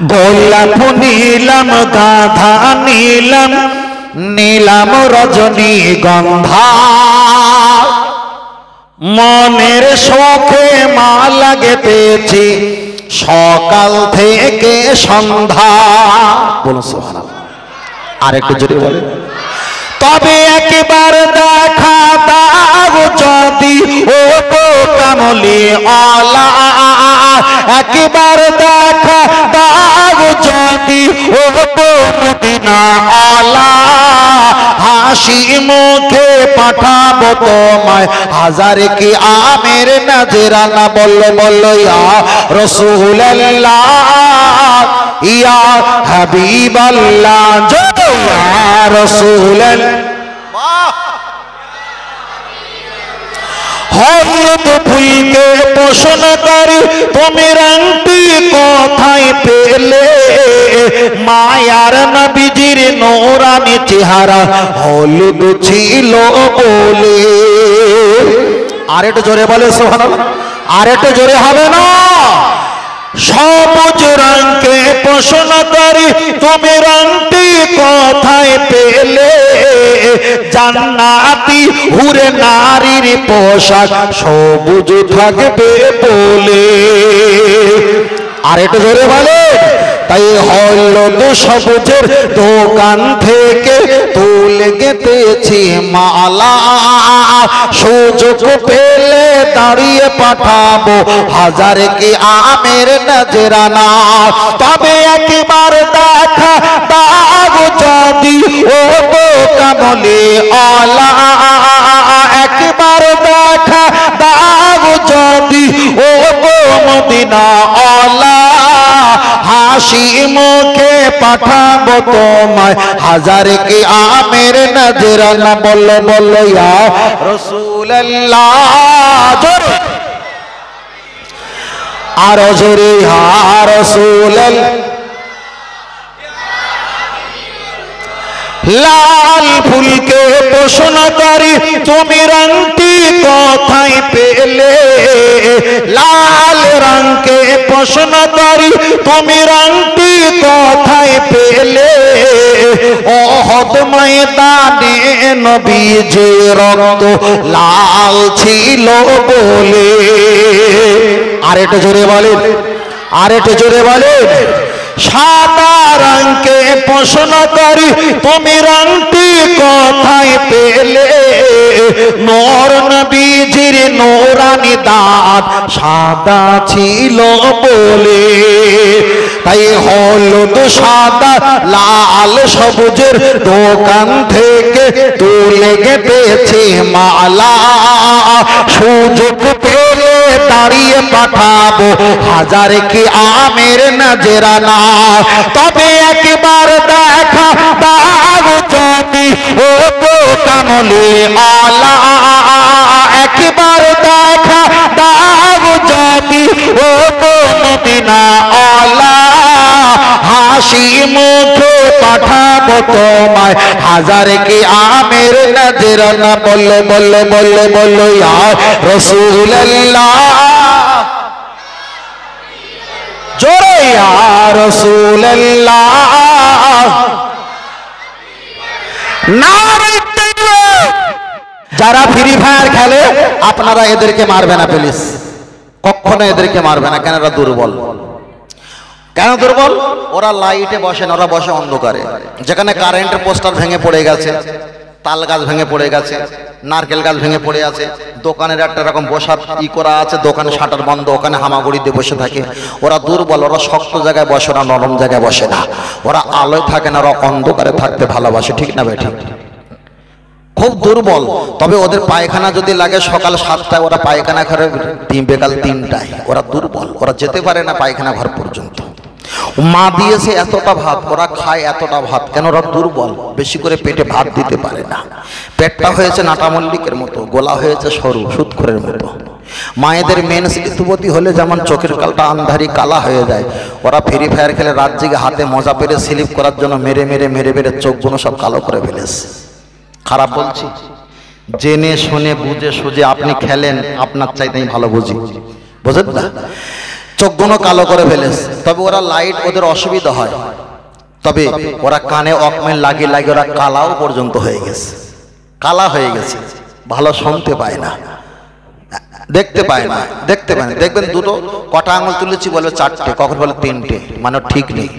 গোলাপ নিলাম গাধা নিলাম নীলাম রজনীগন্ধা মনের শোকে মালা গেঁথেছি সকাল থেকে সন্ধ্যা। বলুন সুবহানাল্লাহ। আর একটু জোরে বলেন। তবে একবার দেখা দাও যদি ও কামলি আলা, একবার দেখা দাও যদি ও মদিনা আলা, হাসি মুখে পাঠাবো তোমায় হাজার কি আমের নজরানা। বললো বললো ইয়া রাসূলুল্লাহ ইয়া হাবিবাল্লাহ ইয়া রাসূলুল্লাহ। হযরত ফুলকে পোষণ করি তুমি রাংটি কোথায় পেলে, মায়ার নবীজির নূরানি চেহারা হলুদ ছিল বলে। আর একটু জোরে বলে সুবহানাল্লাহ। আর একটু জোরে হবে না? সবুজ রঙকে পোষণ করি তুমি রঙটি কোথায় পেলে, জান্নাতি হুরে নারীর পোশাক সবুজ থাকবে বলে। আর একটু জোরে বলে। তাই হলুদ সবুজের দোকান থেকে তুলে গেঁথেছি মালা, সুযোগ পেলে দাঁড়িয়ে পাঠাবো হাজার কি আমের নজরানা। তবে একবার দেখা দাও যদি ও কামলি আলা, একবার দেখা দাও যদি ও মদিনা আলা, হাসি মুখে পাঠাবো তোমায় হাজার কি আমের নজরানা। বললো বললো ইয়া রাসূলুল্লাহ জোরে আরো জোরে ইয়া রাসূলুল্লাহ। লাল ফুলকে পোষণ করি তুমি রংটি কোথায় পেলে, লাল রঙকে পোষণ করি তুমি রংটি কোথায় পেলে, ওহদ ময়দানে নবীজির রক্ত লাল ছিল বলে। আর একটু জোরে বলেন। আর একটু জোরে বলেন। সাদা রঙকে পোষণ করি তুমি রংটি কোথায় পেলে, নূর নবীজির নূরানি দাঁত সাদা ছিল বলে। তাই হলুদ সাদা লাল সবুজের দোকান থেকে তুলে গেঁথেছি মালা, সুযোগ পেলে দাঁড়িয়ে পাঠাবো হাজার কি আমের নজরানা। তবে একবার দেখা দাও যদি ও কামলি আলা, একবার দেখা দাও যদি ও মদিনা আলা, হাসি মুখে পাঠাবো তোমায় হাজার কি আমের নজরানা। বললো বললো বললো বললো ইয়া রাসূলুল্লাহ জোরে ইয়া রাসূলুল্লাহ। নারে তাকবীর। যারা ফ্রি ফায়ার খেলে আপনারা এদেরকে মারবে না প্লিজ, কখনো এদেরকে মারবে না। কেন? এরা দুর্বল। কেন দুর্বল? ওরা লাইটে বসে না, ওরা বসে অন্ধকারে। যেখানে কারেন্টের পোস্টার ভেঙে পড়ে গেছে, তাল গাছ ভেঙে পড়ে গেছে, নারকেল গাছ ভেঙে পড়ে আছে, দোকানের একটা রকম বসার করা আছে, দোকানে শাটার বন্ধ, ওখানে হামাগুড়ি দিয়ে বসে থাকে। ওরা দুর্বল। ওরা শক্ত জায়গায় বসে না, নরম জায়গায় বসে না। ওরা আলোয় থাকে না, ওরা অন্ধকারে থাকতে ভালোবাসে। ঠিক না বেঠিক? খুব দুর্বল। তবে ওদের পায়খানা যদি লাগে সকাল 7টায়, ওরা পায়খানা ঘরে বিকাল 3টায়। ওরা দুর্বল। ওরা যেতে পারে না পায়খানা ঘর পর্যন্ত। মা দিয়েছে এতটা ভাত, ওরা খায় এতটা ভাত। কেন? ওরা দুর্বল, বেশি করে পেটে ভাত দিতে পারে না। পেটটা হয়েছে নাটা মল্লিকের মতো, গোলা হয়েছে সরু সুৎখরের মতো। মায়েদের মেন্স ঋতুবতী হলে যেমন চোখের কালটা আন্ধারি কালা হয়ে যায়, ওরা ফ্রি ফায়ার খেলে রাত জেগে হাতে মজা পেরে স্লিপ করার জন্য মেরে মেরে মেরে মেরে চোখগুলো সব কালো করে ফেলেছে। খারাপ বলছি? জেনে শুনে বুঝে সুঝে আপনি খেলেন, আপনার চাইতে আমি ভালো বুঝি, বুঝেন না? চোখগুলো কালো করে ফেলেছে, তবে ওরা লাইট ওদের অসুবিধা হয়, তবে ওরা কানে ওয়াকম্যান লাগিয়ে লাগিয়ে ওরা কালাও পর্যন্ত হয়ে গেছে, কালা হয়ে গেছে, ভালো শুনতে পায় না, দেখতে পায় না, দেখতে পায় না। দেখবেন দুটো কটা আঙুল তুলেছি বলবে চারটে, কখন বলে তিনটে, মানে ঠিক নেই।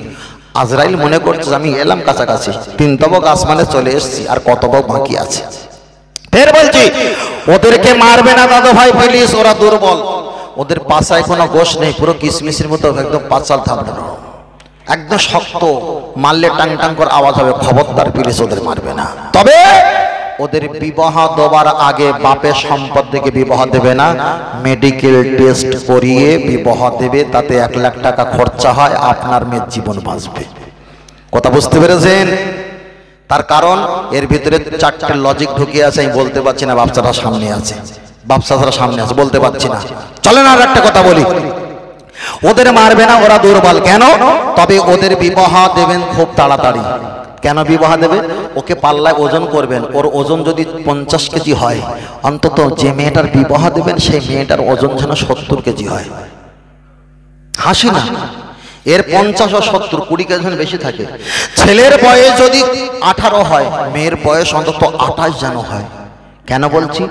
আজরাইল মনে করছে আমি এলাম কাছাকাছি, 3 তবক আসমানে চলে এসেছি, আর কত তবক বাকি আছে। ফের বলছি ওদেরকে মারবে না দাদা ভাই প্লিজ, ওরা দুর্বল, ওদের পাছায় কোনো গোশ নেই, পুরো কিশমিশের মতো একদম পাঁচাল থামবে, একদম শক্ত, মারলে টাং টাং করে আওয়াজ হবে, খবরদার প্লিজ ওদের মারবে না। তবে ওদের বিবাহ দেওয়ার আগে বাপের সম্পদ থেকে বিবাহ দেবে না, মেডিকেল টেস্ট করিয়ে বিবাহ দেবে, তাতে 1 লাখ টাকা খরচা হয়, আপনার মেয়ের জীবন বাঁচবে। কথা বুঝতে পেরেছেন? তার কারণ এর ভিতরে 4টে লজিক ঢুকিয়ে আছে, আমি বলতে পারছি না, বাচ্চারা সামনে আছে, বাচ্চারা সামনে আছে, বলতে পারছি না। চলেন আর একটা কথা বলি, ওদের মারবে না, ওরা দুর্বল। কেন? তবে ওদের বিবাহ দেবেন খুব তাড়াতাড়ি। কেন বিবাহ দেবে? ওকে পাল্লায় ওজন করবেন, ওর ওজন যদি 50 কেজি হয়, অন্তত যে মেয়েটার বিবাহ দেবেন সেই মেয়েটার ওজন যেন 70 কেজি হয়। হাসি না, এর 50 ও 70 20 কেজি বেশি থাকে। ছেলের বয়স যদি 18 হয়, মেয়ের বয়স অন্তত 28 যেন হয়। কেন বলছি?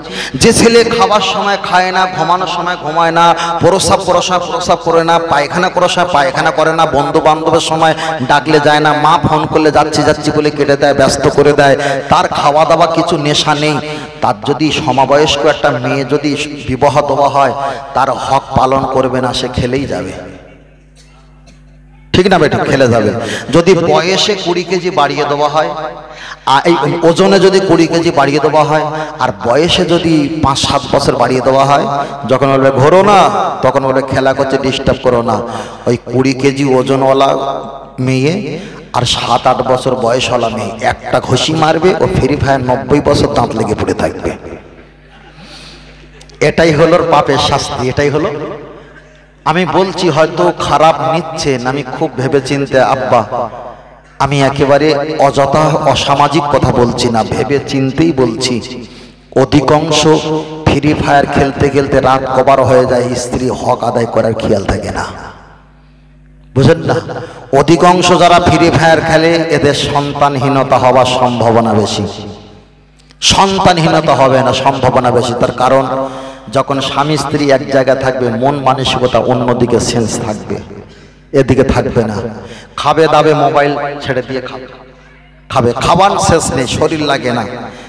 যে ছেলে খাবার সময় খায় না, ঘুমানোর সময় ঘুমায় না, প্রস্রাব করে না, পায়খানা পায়খানা করে না, বন্ধু বান্ধবের সময় ডাকলে যায় না, মা ফোন করলে যাচ্ছি বলে কেটে দেয়, ব্যস্ত করে দেয়, তার খাওয়া দাওয়া কিছু নেশা নেই, তার যদি সমবয়স্ক একটা মেয়ে যদি বিবাহ দেওয়া হয়, তার হক পালন করবে না, সে খেলেই যাবে। ঠিক না বেটা? খেলে যাবে। যদি বয়সে 20 কেজি বাড়িয়ে দেওয়া হয়, এই ওজনে যদি 20 কেজি বাড়িয়ে দেওয়া হয়, আর বয়সে যদি 5-7 বছর বাড়িয়ে দেওয়া হয়, যখন বলবে ঘোরো না, তখন বলবে খেলা করছে ডিস্টার্ব করো না, ওই 20 কেজি ওজনওয়ালা মেয়ে আর 7-8 বছর বয়সওয়ালা মেয়ে একটা ঘুষি মারবে, ও ফ্রি ফায়ার 90 বছর দাঁত লেগে পড়ে থাকবে। এটাই হলো পাপের শাস্তি, এটাই হলো। আমি বলছি হয়তো খারাপ নিচ্ছেন, আমি খুব ভেবে চিন্তে, আব্বা আমি একেবারে অযথা অসামাজিক কথা বলছি না, ভেবে চিন্তেই বলছি। অধিকাংশ ফ্রি ফায়ার খেলতে খেলতে রাত কবার হয়ে যায়, স্ত্রী হক আদায় করার খেয়াল থাকে না, বুঝেন না? অধিকাংশ যারা ফ্রি ফায়ার খেলে এদের সন্তানহীনতা হওয়ার সম্ভাবনা বেশি। সন্তানহীনতা হবে না, সম্ভাবনা বেশি। তার কারণ যখন স্বামী স্ত্রী এক জায়গায় থাকবে, মন মানসিকতা অন্যদিকে সেন্স থাকবে, এদিকে থাকবে না। খাবে দাবে মোবাইল ছেড়ে দিয়ে খাবে, খাবার শেষ নেই, শরীর লাগে না।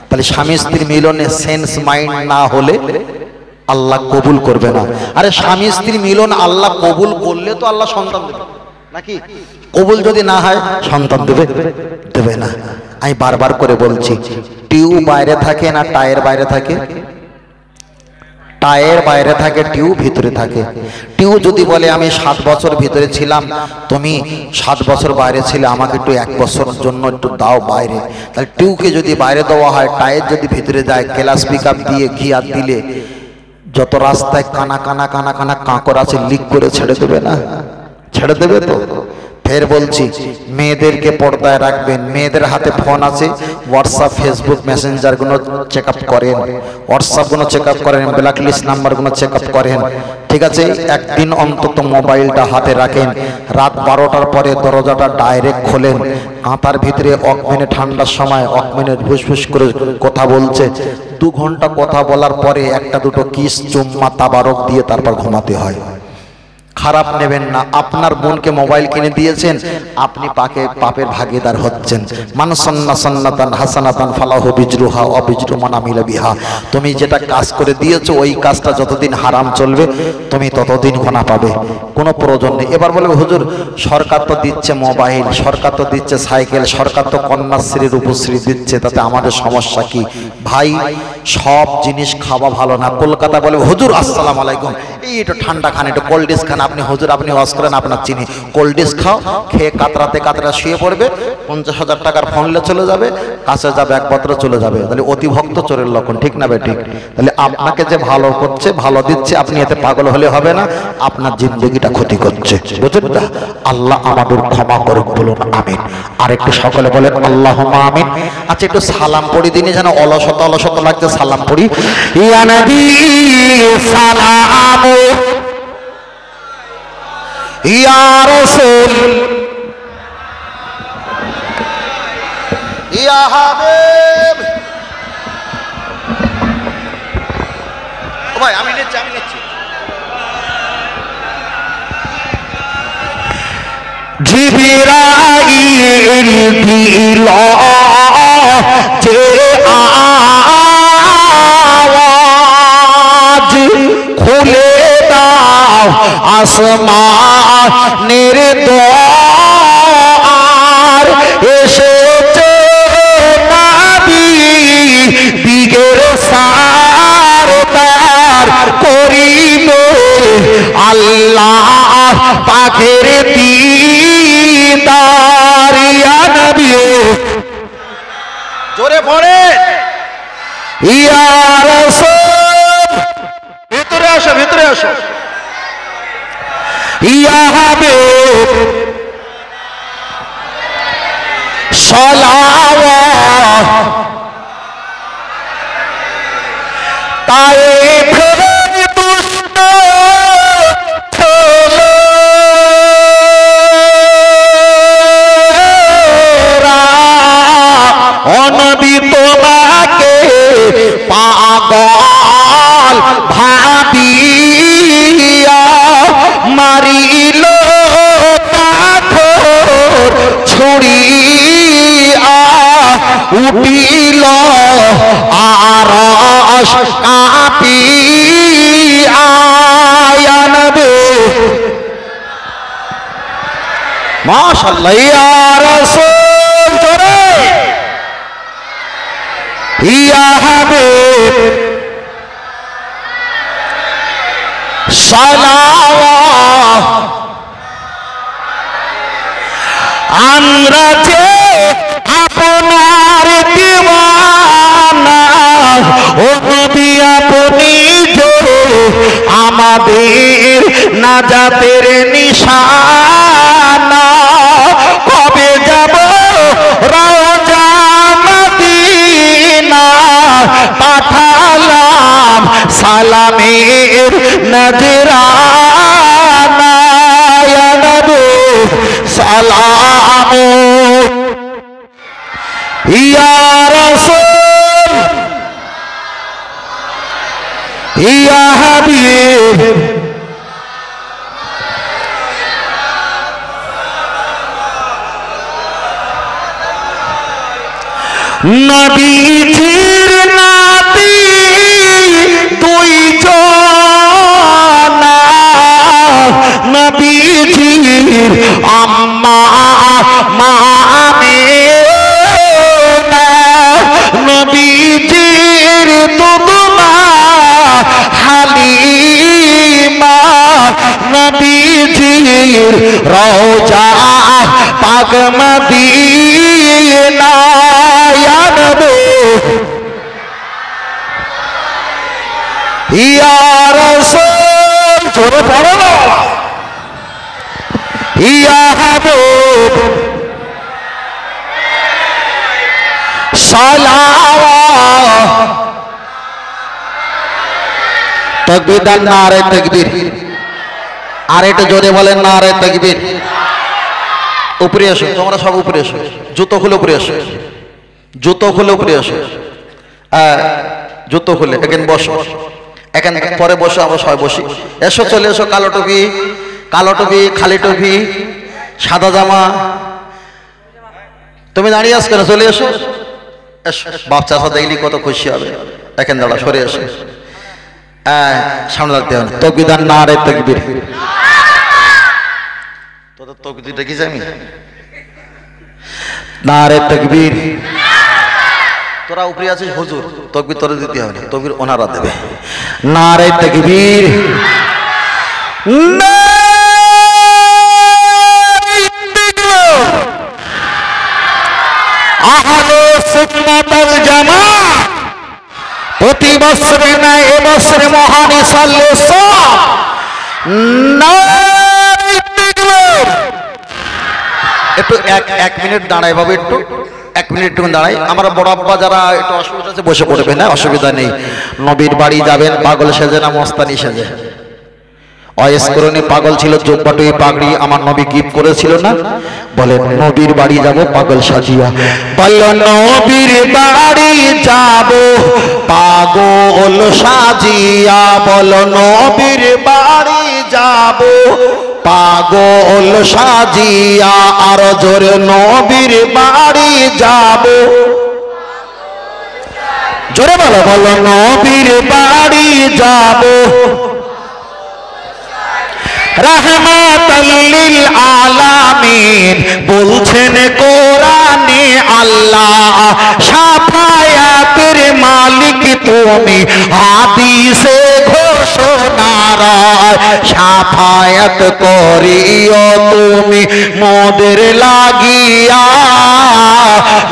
তাহলে স্বামী স্ত্রী মিলনে সেন্স মাইন্ড না হলে আল্লাহ কবুল করবে না। আরে স্বামী স্ত্রী মিলন আল্লাহ কবুল করলে তো আল্লাহ সন্তান দেবে নাকি? কবুল যদি না হয় সন্তান দেবে না। আমি বারবার করে বলছি, টিউব বাইরে থাকে না টায়ের বাইরে থাকে? টায়ের বাইরে থাকে, টিউব ভিতরে থাকে। টিউব যদি বলে আমি 7 বছর ভিতরে ছিলাম, তুমি 7 বছর বাইরে ছিলে, আমাকে একটু 1 বছরের জন্য একটু দাও বাইরে, তাহলে টিউবকে যদি বাইরে দেওয়া হয়, টায়ের যদি ভিতরে যায়, ক্লাস পিক আপ দিয়ে ঘিয়ার দিলে যত রাস্তায় কানা কানা কানা কানা কাঁকর আছে লিক করে ছেড়ে দেবে না? ছেড়ে দেবে তো। ফের বলছি, মেয়েদেরকে পর্দায় রাখবেন। মেয়েদের হাতে ফোন আছে, হোয়াটসঅ্যাপ ফেসবুক মেসেঞ্জার গুলো চেক আপ করেন, হোয়াটসঅ্যাপ গুলো চেক আপ করেন, ব্ল্যাক লিস্ট নাম্বার গুলো চেক আপ করেন, ঠিক আছে? একদিন অন্তত মোবাইলটা হাতে রাখেন। রাত 12টার পরে দরজাটা ডাইরেক্ট খোলেন, কাঁথার ভিতরে অকমেনে ঠান্ডার সময় অকমেনে ফুসফুস করে কথা বলছে, 2 ঘন্টা কথা বলার পরে 1-2 কিস চুম্মা তাবারক দিয়ে তারপর ঘুমাতে হয়। খারাপ নেবেন না। আপনার বোনকে মোবাইল কিনে দিয়েছেন, আপনি পাপের ভাগীদার হচ্ছেন। মান সান্না সান্নাতান হাসানাতান ফালাহু বিজরুহা ওয়া বিজরু মান আমিলা বিহা। তুমি যেটা কাজ করে দিয়েছো, ওই কাজটা যতদিন হারাম চলবে তুমি ততদিন গুনাহ পাবে, কোনো প্রয়োজন নেই। এবার বলে হুজুর সরকার তো দিচ্ছে মোবাইল, সরকার তো দিচ্ছে সাইকেল, সরকার তো কন্যাশ্রী রূপশ্রী দিচ্ছে, তাতে আমাদের সমস্যা কি? ভাই সব জিনিস খাওয়া ভালো না। কলকাতা বলে হুজুর আসসালামু আলাইকুম, এই একটু ঠান্ডা খান, একটু কোল্ড ড্রিঙ্কস খান। আপনি হুজুর আপনি ওয়াজ করেন, আপনার চিনি, কোল্ড ড্রিঙ্কস খাও, খেয়ে কাতরাতে শুয়ে পড়বে, 50,000 টাকার ফোনলে চলে যাবে, কাছে যাবে 1 পত্র চলে যাবে। তাহলে অতিভক্ত চোরের লক্ষণ, ঠিক না ঠিক? তাহলে আপনাকে যে ভালো করছে, ভালো দিচ্ছে, আপনি এতে পাগল হলে হবে না, আপনার জিন্দগিটা ক্ষতি করছে, বুঝলেন না? আল্লাহ আমাদের ক্ষমা করুক, বলুন আমিন। আর একটু সকলে বলেন আল্লাহুম্মা আমিন। আচ্ছা একটু সালাম পড়ি দিনে, যেন অলসতা লাগছে, সালাম পড়ি। ইয়া নবী সালামু ইয়া রাসূল ইয়া হাবিব। ও ভাই আমি নিচ্ছি জিবরাইল দিল যে আওয়াজ খুলে দাও আসমানের দ্বার এসেছে নবী দিগের সারদার করিমে আল্লাহ পাকের দিদার ইয়া নবী জোরে পড়ে ইয়া রাসূল ভিতরে আসো ইয়া হাবিব সালাওয়াত তায়েফ দুষ্ট অনবী তোমাকে পাগল ভাবিয়া মারিল পাথর ছুড়িয়া উঠিল আরশ কাঁপিয়া ইয়া নবী মাশাআল্লাহ ইয়া রাসূল জোরে ইয়া হাবিব সালাওয়াত আমরা যে আপনার দিওয়ানা ও নবী আপনি যে আমাদের নাজাতের নিশানা কবে যাব রওজা মদিনা পাঠালাম সালামের নজরানা ইয়া নবী সালাম ইয়া রাসূল ইয়া হাবিব নবীজির নাতি দুইজনা নবীজির আম্মা আমেনা নবীজির দুদমা হালিমা নবীজির রওজা পাক মদিনা ইয়া নবী ইয়া রাসূল জোরে পড়ো না ইয়া হাবিব সালাওয়াত তাকবীর দেন নারে তাকবীর আর একটু জোরে বলেন নারে তাকবীর উপরে এসো তোমরা সব উপরে এসো জুতো খুলে উপরে এসো জুতো খুলে উপরে এসো জুতো খুলে এখানে বসো এখানে পরে বসো আমরা সবাই বসি এসো চলে এসো কালো টুপি খালি টুপি সাদা জামা তুমি দাঁড়িয়ে আস কেন চলে এসো বাচ্চা সাথে দেখলি কত খুশি হবে এখানে দাঁড়া সরে এসো সামনে রাখতে হবে তাকবীর দেন নারে তাকবীর তোদের তাকবীর দেখিস আমি নারে তাকবীর তোরা উপরে আছিস হুজুর তাকবীর তোরে দিতে হবে না তাকবীর ওনারা দেবে নারে তাকবীর আহলে সুন্নাত ওয়াল জামাত প্রতি বছরে না এবছরে মহান একটু এক মিনিট দাঁড়াই বাবু একটু এক মিনিট দাঁড়াই আমরা বড় আব্বা যারা একটু অসুবিধা আছে বসে পড়বে না অসুবিধা নেই নবীর বাড়ি যাবেন পাগল সেজে না মস্তানি সেজে অয়েস্করণী পাগল ছিল, জব্বাটুই পাগড়ি আমার নবী গিফট করেছিল না? বলে নবীর বাড়ি যাব পাগল সাজিয়া, বল নবীর বাড়ি যাব পাগল সাজিয়া, বল নবীর বাড়ি যাব পাগল সাজিয়া, আর জোরে নবীর বাড়ি যাব, জোরে বলো, বল নবীর বাড়ি যাব রাহমাতাল লিল আলামিন, বলছেন কোরআনে আল্লাহ, শাফায়াতের মালিক তুমি, হাদিসে ঘোষণা রায়, শাফায়াত করিও তুমি মোদের লাগিয়া,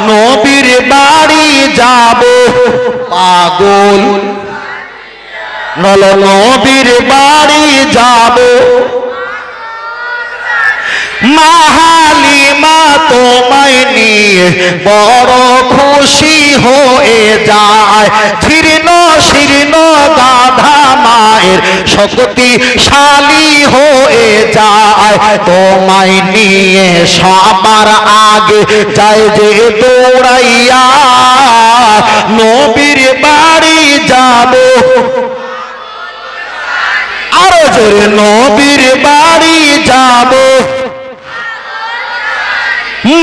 নবীর বাড়ি যাব পাগল, নবীর বাড়ি যাব, মা হালিমা তোমায় নিয়ে বড় খুশি হয়ে যায়, জীর্ণ শীর্ণ গাধা মায়ের শক্তিশালী হয়ে যায়, তোমায় নিয়ে সবার আগে যায় যে দৌড়াইয়া, নবীর বাড়ি যাব, আরো জোরে নবীর বাড়ি যাব,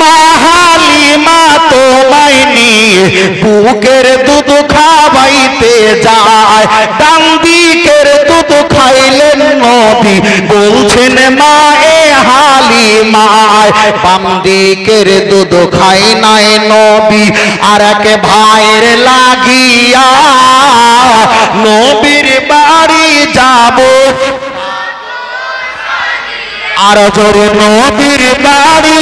মা হালিমা তোমায় নিয়ে বুকের দুধ খাওয়াইতে যায়, ডান দিকের দুধ খাইলেন নবী, বলছেন মা এ হালিমায়, বাম দিকের দুধ খাই নাই নবী, আর এক ভাইয়ের লাগিয়া, নবীর বাড়ি যাব, আর জোরে নবীর বাড়ি